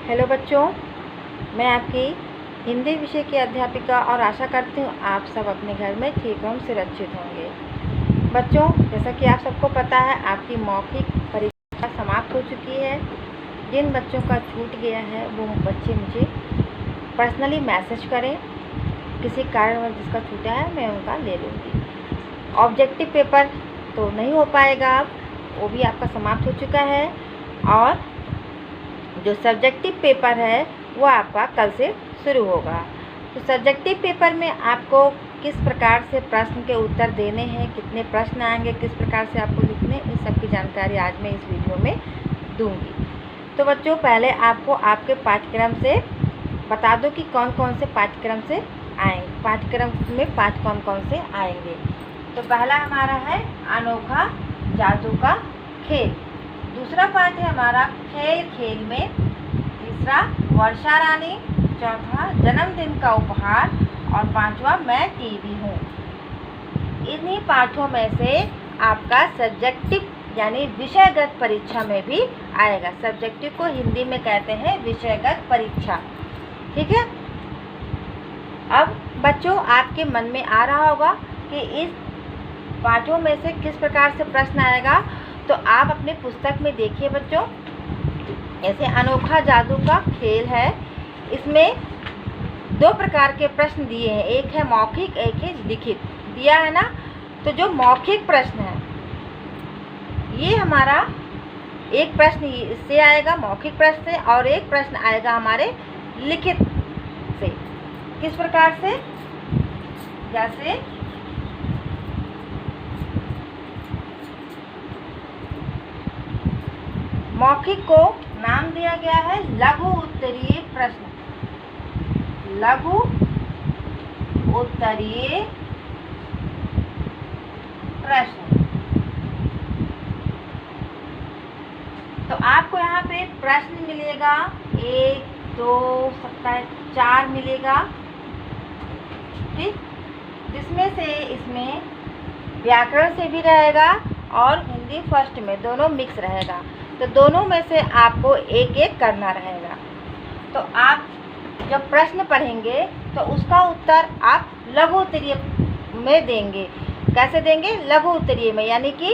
Hello बच्चों, मैं आपकी हिंदी विषय की अध्यापिका और आशा करती हूँ आप सब अपने घर में ठीक एवं सुरक्षित होंगे। बच्चों, जैसा कि आप सबको पता है, आपकी मौखिक परीक्षा समाप्त हो चुकी है। जिन बच्चों का छूट गया है वो बच्चे मुझे पर्सनली मैसेज करें। किसी कारणवश जिसका छूटा है मैं उनका ले लूँगी। ऑब्जेक्टिव पेपर तो नहीं हो पाएगा, अब वो भी आपका समाप्त हो चुका है, और जो सब्जेक्टिव पेपर है वो आपका कल से शुरू होगा। तो सब्जेक्टिव पेपर में आपको किस प्रकार से प्रश्न के उत्तर देने हैं, कितने प्रश्न आएंगे, किस प्रकार से आपको लिखने, इस सब की जानकारी आज मैं इस वीडियो में दूंगी। तो बच्चों, पहले आपको आपके पाठ्यक्रम से बता दो कि कौन कौन से पाठ्यक्रम से आएंगे, पाठ्यक्रम में पाठ कौन कौन से आएंगे। तो पहला हमारा है अनोखा जादू का खेल, दूसरा पाठ है हमारा खेल खेल में, तीसरा वर्षा रानी, चौथा जन्मदिन का उपहार, और पांचवा मैं टीवी हूँ। इन्हीं पाठों में से आपका सब्जेक्टिव यानी विषयगत परीक्षा में भी आएगा। सब्जेक्टिव को हिंदी में कहते हैं विषयगत परीक्षा, ठीक है। अब बच्चों, आपके मन में आ रहा होगा कि इस पाठों में से किस प्रकार से प्रश्न आएगा। तो आप अपने पुस्तक में देखिए बच्चों, ऐसे अनोखा जादू का खेल है, इसमें दो प्रकार के प्रश्न दिए हैं, एक है मौखिक, एक है लिखित दिया है ना। तो जो मौखिक प्रश्न है ये हमारा एक प्रश्न इससे आएगा, मौखिक प्रश्न से, और एक प्रश्न आएगा हमारे लिखित से। किस प्रकार से? जैसे मौखिक को नाम दिया गया है लघु उत्तरीय प्रश्न, लघु उत्तरीय प्रश्न। तो आपको यहाँ पे प्रश्न मिलेगा 1, 2, 4 मिलेगा, ठीक, जिसमें से इसमें व्याकरण से भी रहेगा और हिंदी फर्स्ट में, दोनों मिक्स रहेगा। तो दोनों में से आपको एक एक करना रहेगा। तो आप जब प्रश्न पढ़ेंगे तो उसका उत्तर आप लघु उत्तरीय में देंगे। कैसे देंगे? लघु उत्तरीय में, यानी कि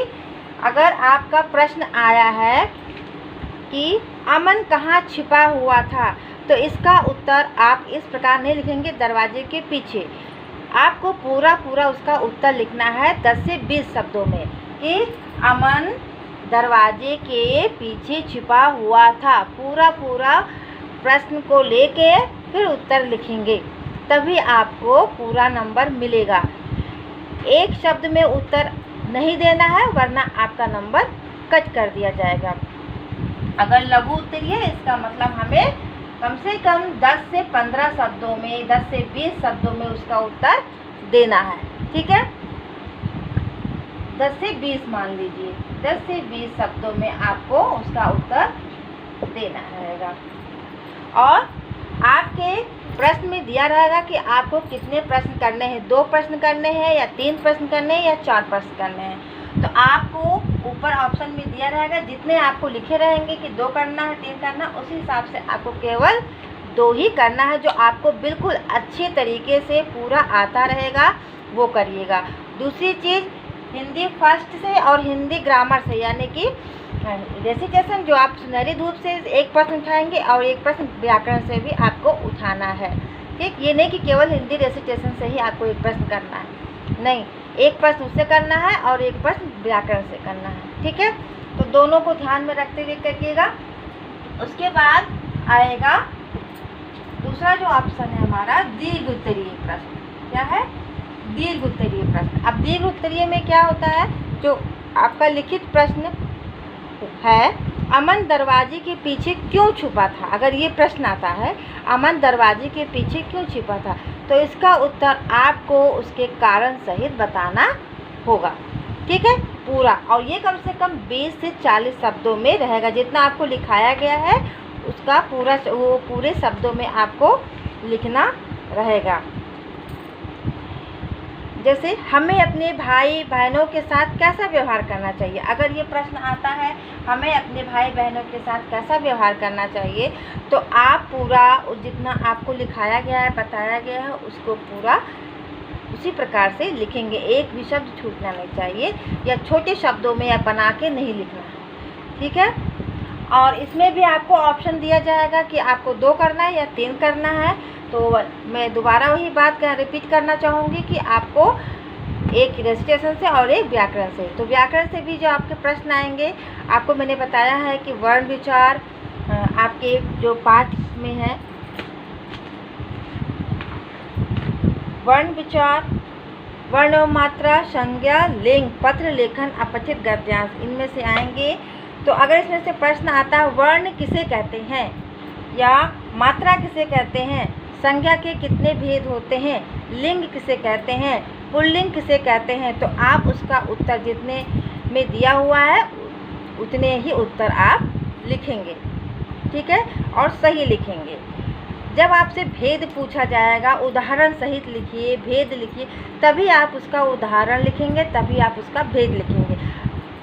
अगर आपका प्रश्न आया है कि अमन कहाँ छिपा हुआ था, तो इसका उत्तर आप इस प्रकार नहीं लिखेंगे दरवाजे के पीछे। आपको पूरा उसका उत्तर लिखना है 10 से 20 शब्दों में कि अमन दरवाजे के पीछे छिपा हुआ था। पूरा प्रश्न को लेके फिर उत्तर लिखेंगे, तभी आपको पूरा नंबर मिलेगा। एक शब्द में उत्तर नहीं देना है, वरना आपका नंबर कट कर दिया जाएगा। अगर लघु उत्तरीय है, इसका मतलब हमें कम से कम 10 से 15 शब्दों में, 10 से 20 शब्दों में उसका उत्तर देना है, ठीक है। 10 से 20 मान लीजिए, 10 से 20 शब्दों में आपको उसका उत्तर देना रहेगा। और आपके प्रश्न में दिया रहेगा कि आपको कितने प्रश्न करने हैं, 2 प्रश्न करने हैं या 3 प्रश्न करने हैं या 4 प्रश्न करने हैं। तो आपको ऊपर ऑप्शन में दिया रहेगा, जितने आपको लिखे रहेंगे कि 2 करना है, 3 करना, उसी हिसाब से आपको केवल 2 ही करना है। जो आपको बिल्कुल अच्छे तरीके से पूरा आता रहेगा वो करिएगा। दूसरी चीज़, हिंदी फर्स्ट से और हिंदी ग्रामर से, यानी कि रेसिटेशन जो आप सुनहरी धूप से एक प्रश्न उठाएंगे और एक प्रश्न व्याकरण से भी आपको उठाना है, ठीक। ये नहीं कि केवल हिंदी रेसिटेशन से ही आपको एक प्रश्न करना है, नहीं, एक प्रश्न उससे करना है और एक प्रश्न व्याकरण से करना है, ठीक है। तो दोनों को ध्यान में रखते हुए करिएगा। उसके बाद आएगा दूसरा जो ऑप्शन है हमारा दीर्घ उत्तरीय प्रश्न। क्या है? दीर्घ उत्तरीय प्रश्न। अब दीर्घ उत्तरीय में क्या होता है? जो आपका लिखित प्रश्न है, अमन दरवाजे के पीछे क्यों छुपा था, अगर ये प्रश्न आता है अमन दरवाजे के पीछे क्यों छुपा था, तो इसका उत्तर आपको उसके कारण सहित बताना होगा, ठीक है, पूरा। और ये कम से कम 20 से 40 शब्दों में रहेगा। जितना आपको लिखाया गया है उसका पूरे शब्दों में आपको लिखना रहेगा। जैसे हमें अपने भाई बहनों के साथ कैसा व्यवहार करना चाहिए। अगर ये प्रश्न आता है हमें अपने भाई बहनों के साथ कैसा व्यवहार करना चाहिए, तो आप पूरा जितना आपको लिखाया गया है, बताया गया है, उसको पूरा उसी प्रकार से लिखेंगे। एक भी शब्द छूटना नहीं चाहिए, या छोटे शब्दों में या बना के नहीं लिखना है, ठीक है। और इसमें भी आपको ऑप्शन दिया जाएगा कि आपको 2 करना है या 3 करना है। तो मैं दोबारा वही बात रिपीट करना चाहूँगी कि आपको एक रेसिटेशन से और एक व्याकरण से। तो व्याकरण से भी जो आपके प्रश्न आएंगे, आपको मैंने बताया है कि वर्ण विचार आपके जो पाठ में है, वर्ण विचार, वर्ण एवं मात्रा, संज्ञा, लिंग, पत्र लेखन, अपठित गद्यांश, इनमें से आएंगे। तो अगर इसमें से प्रश्न आता है वर्ण किसे कहते हैं या मात्रा किसे कहते हैं, संज्ञा के कितने भेद होते हैं, लिंग किसे कहते हैं, पुल्लिंग किसे कहते हैं, तो आप उसका उत्तर जितने में दिया हुआ है उतने ही उत्तर आप लिखेंगे, ठीक है, और सही लिखेंगे। जब आपसे भेद पूछा जाएगा, उदाहरण सहित लिखिए, भेद लिखिए, तभी आप उसका उदाहरण लिखेंगे, तभी आप उसका भेद लिखेंगे,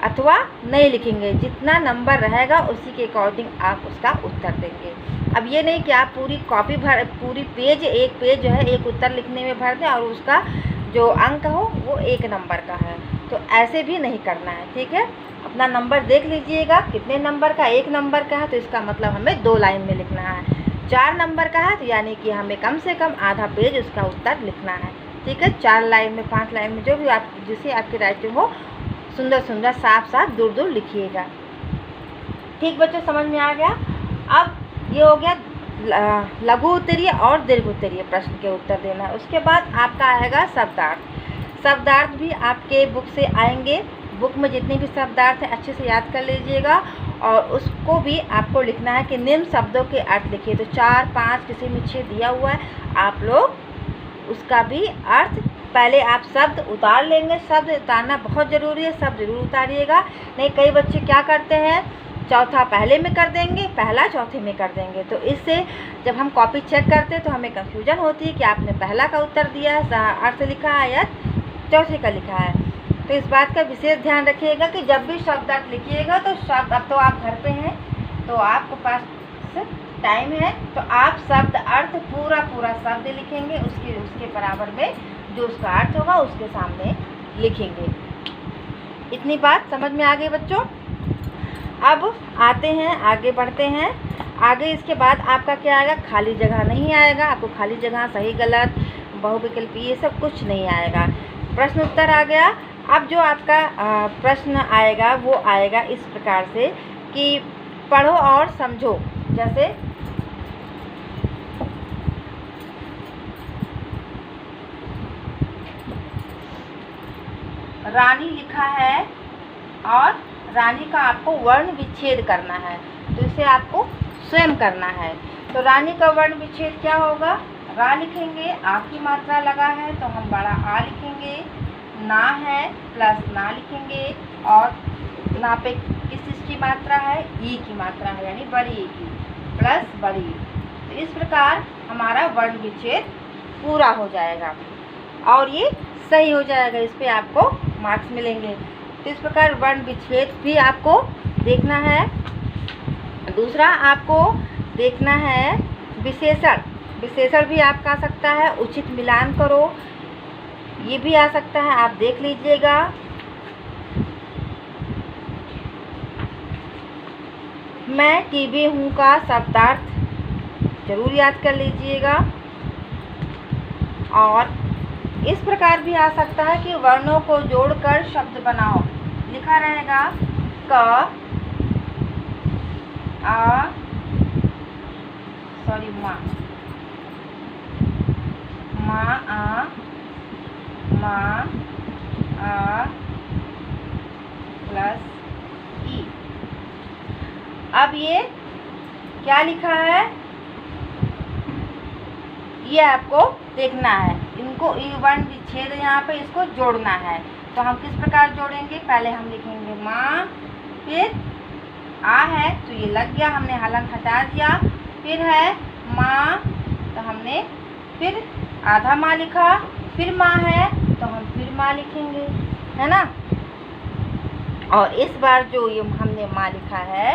अथवा नहीं लिखेंगे। जितना नंबर रहेगा उसी के अकॉर्डिंग आप उसका उत्तर देंगे। अब ये नहीं कि आप पूरी कॉपी पूरी पेज, एक पेज जो है एक उत्तर लिखने में भर दें और उसका जो अंक हो वो 1 नंबर का है, तो ऐसे भी नहीं करना है, ठीक है। अपना नंबर देख लीजिएगा कितने नंबर का, 1 नंबर का है तो इसका मतलब हमें 2 लाइन में लिखना है। 4 नंबर का है तो यानी कि हमें कम से कम आधा पेज उसका उत्तर लिखना है, ठीक है। 4 लाइन में, 5 लाइन में, जो भी आप जिसे आपकी राइटिंग हो, सुंदर सुंदर, साफ साफ, दूर दूर लिखिएगा। ठीक बच्चों, समझ में आ गया। अब ये हो गया लघु उत्तरीय और दीर्घ उत्तरीय प्रश्न के उत्तर देना है। उसके बाद आपका आएगा शब्दार्थ। शब्दार्थ भी आपके बुक से आएंगे। बुक में जितने भी शब्दार्थ हैं अच्छे से याद कर लीजिएगा, और उसको भी आपको लिखना है कि निम्न शब्दों के अर्थ लिखिए। तो 4, 5, किसी में 6 दिया हुआ है, आप लोग उसका भी अर्थ पहले आप शब्द उतार लेंगे। शब्द उतारना बहुत ज़रूरी है, शब्द जरूर उतारिएगा। नहीं, कई बच्चे क्या करते हैं, चौथा पहले में कर देंगे, पहला चौथे में कर देंगे। तो इससे जब हम कॉपी चेक करते हैं तो हमें कंफ्यूजन होती है कि आपने पहला का उत्तर दिया है, अर्थ लिखा है, या चौथे का लिखा है। तो इस बात का विशेष ध्यान रखिएगा कि जब भी शब्दार्थ लिखिएगा तो शब्द, अब तो आप घर पे हैं तो आपके पास टाइम है, तो आप शब्द अर्थ पूरा शब्द लिखेंगे, उसके बराबर में जो उसका अर्थ होगा उसके सामने लिखेंगे। इतनी बात समझ में आ गई बच्चों। अब आते हैं, आगे बढ़ते हैं। आगे इसके बाद आपका क्या आएगा, खाली जगह नहीं आएगा। आपको खाली जगह, सही गलत, बहुविकल्पी, ये सब कुछ नहीं आएगा। प्रश्न उत्तर आ गया। अब जो आपका प्रश्न आएगा वो आएगा इस प्रकार से कि पढ़ो और समझो। जैसे रानी लिखा है और रानी का आपको वर्ण विच्छेद करना है, तो इसे आपको स्वयं करना है। तो रानी का वर्ण विच्छेद क्या होगा, रा लिखेंगे, आ की मात्रा लगा है तो हम बड़ा आ लिखेंगे, ना है प्लस ना लिखेंगे, और ना पे किस चीज़ की मात्रा है, ई की मात्रा है, यानी बड़ी ई की प्लस बड़ी। तो इस प्रकार हमारा वर्ण विच्छेद पूरा हो जाएगा और ये सही हो जाएगा, इस पे आपको मार्क्स मिलेंगे। तो इस प्रकार वर्ण विच्छेद भी आपको देखना है। दूसरा आपको देखना है विशेषण। विशेषण भी आपका आ सकता है, उचित मिलान करो, ये भी आ सकता है, आप देख लीजिएगा। मैं टीवी हूँ का शब्दार्थ जरूर याद कर लीजिएगा। और इस प्रकार भी आ सकता है कि वर्णों को जोड़कर शब्द बनाओ। लिखा रहेगा क आ माँ, माँ आ, माँ आ प्लस ई। अब ये क्या लिखा है, ये आपको देखना है। इनको वर्ण विच्छेद यहाँ पे इसको जोड़ना है। तो हम किस प्रकार जोड़ेंगे, पहले हम लिखेंगे माँ, फिर आ है तो ये लग गया, हमने हलन हटा दिया, फिर है माँ तो हमने फिर आधा माँ लिखा, फिर माँ है तो हम फिर माँ लिखेंगे, है ना। और इस बार जो ये हमने माँ लिखा है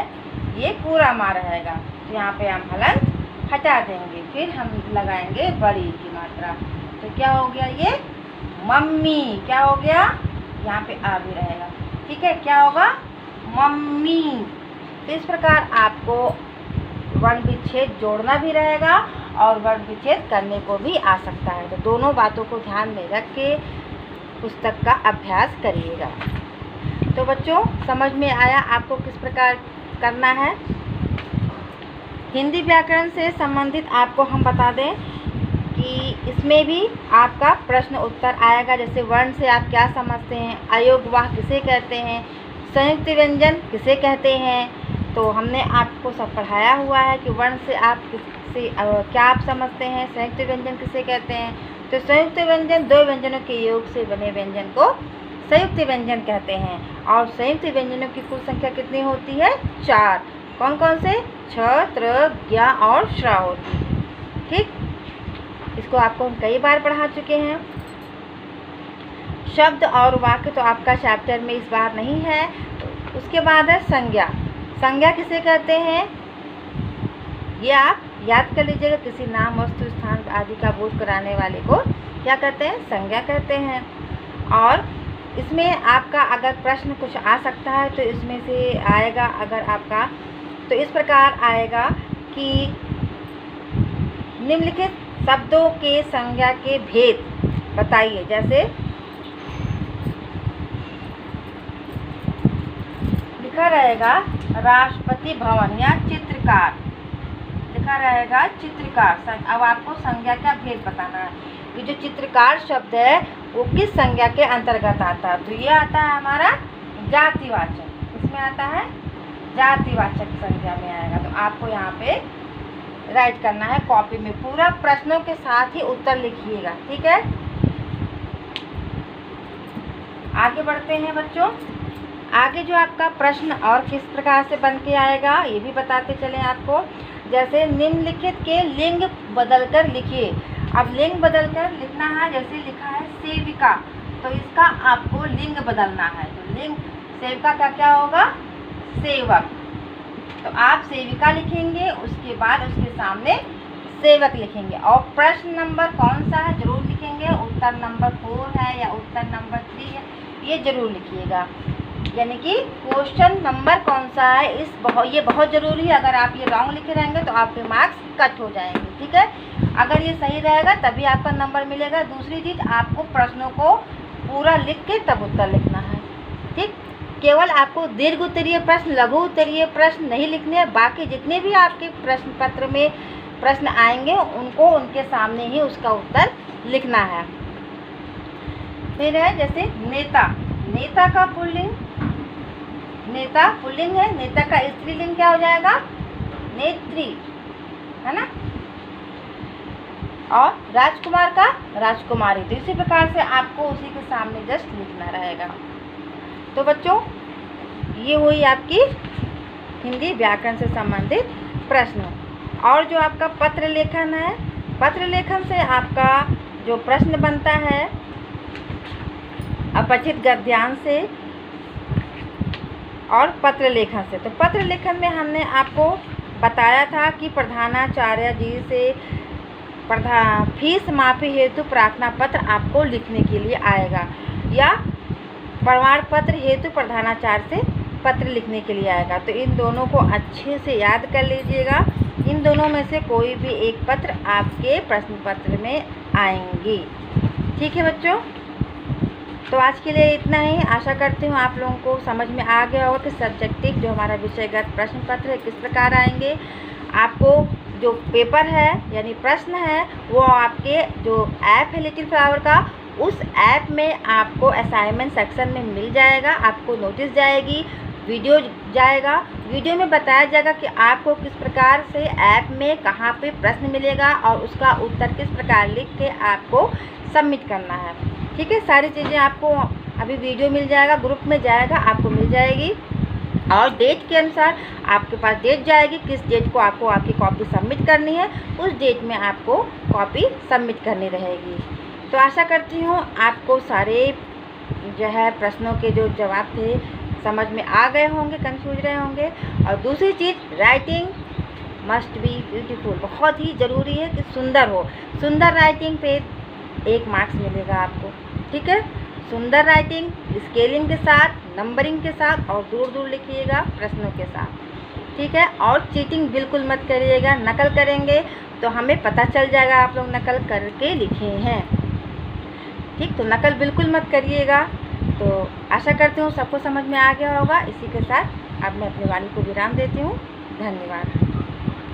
ये पूरा माँ रहेगा, तो यहाँ पे हम हलंत हटा देंगे, फिर हम लगाएंगे बड़ी की मात्रा। तो क्या हो गया, ये मम्मी। क्या हो गया, यहाँ पे आ भी रहेगा, ठीक है। क्या होगा, मम्मी। तो इस प्रकार आपको वर्ण विच्छेद जोड़ना भी रहेगा और वर्ण विच्छेद करने को भी आ सकता है। तो दोनों बातों को ध्यान में रख के पुस्तक का अभ्यास करिएगा। तो बच्चों, समझ में आया आपको किस प्रकार करना है। हिंदी व्याकरण से संबंधित आपको हम बता दें कि इसमें भी आपका प्रश्न उत्तर आएगा। जैसे वर्ण से आप क्या समझते हैं, अयोगवाह किसे कहते हैं, संयुक्त व्यंजन किसे कहते हैं। तो हमने आपको सब पढ़ाया हुआ है कि वर्ण से आप क्या आप समझते हैं, संयुक्त व्यंजन किसे कहते हैं। तो संयुक्त व्यंजन दो व्यंजनों के योग से बने व्यंजन को संयुक्त व्यंजन कहते हैं। और संयुक्त व्यंजनों की कुल संख्या कितनी होती है, 4। कौन कौन से, छ, त्र, ज्ञ और श्र होती है, ठीक। इसको आपको हम कई बार पढ़ा चुके हैं। शब्द और वाक्य तो आपका चैप्टर में इस बार नहीं है। उसके बाद है संज्ञा। संज्ञा किसे कहते हैं, ये आप याद कर लीजिएगा। किसी नाम, वस्तु, स्थान आदि का बोध कराने वाले को क्या कहते हैं, संज्ञा कहते हैं। और इसमें आपका अगर प्रश्न कुछ आ सकता है तो इसमें से आएगा, अगर आपका तो इस प्रकार आएगा कि निम्नलिखित शब्दों के संज्ञा के भेद बताइए। जैसे लिखा रहेगा राष्ट्रपति भवन या चित्रकार, लिखा रहेगा चित्रकार। अब आपको संज्ञा का भेद बताना है। ये जो चित्रकार शब्द है वो किस संज्ञा के अंतर्गत आता है, तो ये आता है हमारा जातिवाचक। इसमें आता है जातिवाचक संज्ञा में आएगा। तो आपको यहाँ पे राइट करना है कॉपी में, पूरा प्रश्नों के साथ ही उत्तर लिखिएगा, ठीक है। आगे बढ़ते हैं बच्चों। आगे जो आपका प्रश्न और किस प्रकार से बन के आएगा ये भी बताते चलें आपको। जैसे निम्नलिखित के लिंग बदलकर लिखिए। अब लिंग बदलकर लिखना है, जैसे लिखा है सेविका, तो इसका आपको लिंग बदलना है। तो लिंग सेविका का क्या होगा, सेवक। तो आप सेविका लिखेंगे, उसके बाद उसके सामने सेवक लिखेंगे। और प्रश्न नंबर कौन सा है जरूर लिखेंगे, उत्तर नंबर 4 है या उत्तर नंबर 3 है, ये जरूर लिखिएगा। यानी कि क्वेश्चन नंबर कौन सा है, ये बहुत ज़रूरी है। अगर आप ये रॉन्ग लिखे रहेंगे तो आपके मार्क्स कट हो जाएंगे, ठीक है। अगर ये सही रहेगा तभी आपका नंबर मिलेगा। दूसरी चीज़, आपको प्रश्नों को पूरा लिख के तब उत्तर लिखना है, ठीक। केवल आपको दीर्घ उत्तरीय प्रश्न, लघु उत्तरीय प्रश्न नहीं लिखने हैं। बाकी जितने भी आपके प्रश्न पत्र में प्रश्न आएंगे उनको उनके सामने ही उसका उत्तर लिखना है। फिर है जैसे नेता। नेता का पुल्लिंग, नेता पुल्लिंग है, नेता का स्त्रीलिंग क्या हो जाएगा, नेत्री, है ना। और राजकुमार का राजकुमारी। तो इसी प्रकार से आपको उसी के सामने जस्ट लिखना रहेगा। तो बच्चों, ये हुई आपकी हिंदी व्याकरण से संबंधित प्रश्न। और जो आपका पत्र लेखन है, पत्र लेखन से आपका जो प्रश्न बनता है अपठित गद्यांश से और पत्र लेखन से। तो पत्र लेखन में हमने आपको बताया था कि प्रधानाचार्य जी से फीस माफी हेतु प्रार्थना पत्र आपको लिखने के लिए आएगा, या प्रमाण पत्र हेतु प्रधानाचार्य से पत्र लिखने के लिए आएगा। तो इन दोनों को अच्छे से याद कर लीजिएगा। इन दोनों में से कोई भी एक पत्र आपके प्रश्न पत्र में आएंगी, ठीक है बच्चों। तो आज के लिए इतना ही। आशा करती हूँ आप लोगों को समझ में आ गया होगा कि सब्जेक्टिव जो हमारा विषयगत प्रश्न पत्र है किस प्रकार आएंगे। आपको जो पेपर है यानी प्रश्न है वो आपके जो ऐप है लिटिल फ्लावर का, उस ऐप में आपको असाइनमेंट सेक्शन में मिल जाएगा। आपको नोटिस जाएगी, वीडियो जाएगा, वीडियो में बताया जाएगा कि आपको किस प्रकार से ऐप में कहाँ पे प्रश्न मिलेगा और उसका उत्तर किस प्रकार लिख के आपको सबमिट करना है, ठीक है। सारी चीज़ें आपको अभी वीडियो मिल जाएगा, ग्रुप में जाएगा, आपको मिल जाएगी। और डेट के अनुसार आपके पास डेट जाएगी, किस डेट को आपको आपकी कॉपी सबमिट करनी है, उस डेट में आपको कॉपी सबमिट करनी रहेगी, तो आशा करती हूँ आपको सारे जो है प्रश्नों के जो जवाब थे समझ में आ गए होंगे, कंफ्यूज रहे होंगे। और दूसरी चीज़, राइटिंग मस्ट बी ब्यूटीफुल, बहुत ही ज़रूरी है कि सुंदर हो। सुंदर राइटिंग पे 1 मार्क्स मिलेगा आपको, ठीक है। सुंदर राइटिंग स्केलिंग के साथ, नंबरिंग के साथ, और दूर दूर लिखिएगा प्रश्नों के साथ, ठीक है। और चीटिंग बिल्कुल मत करिएगा। नकल करेंगे तो हमें पता चल जाएगा आप लोग नकल करके लिखे हैं, ठीक। तो नकल बिल्कुल मत करिएगा। तो आशा करती हूँ सबको समझ में आ गया होगा। इसी के साथ अब मैं अपनी वाणी को विराम देती हूँ। धन्यवाद।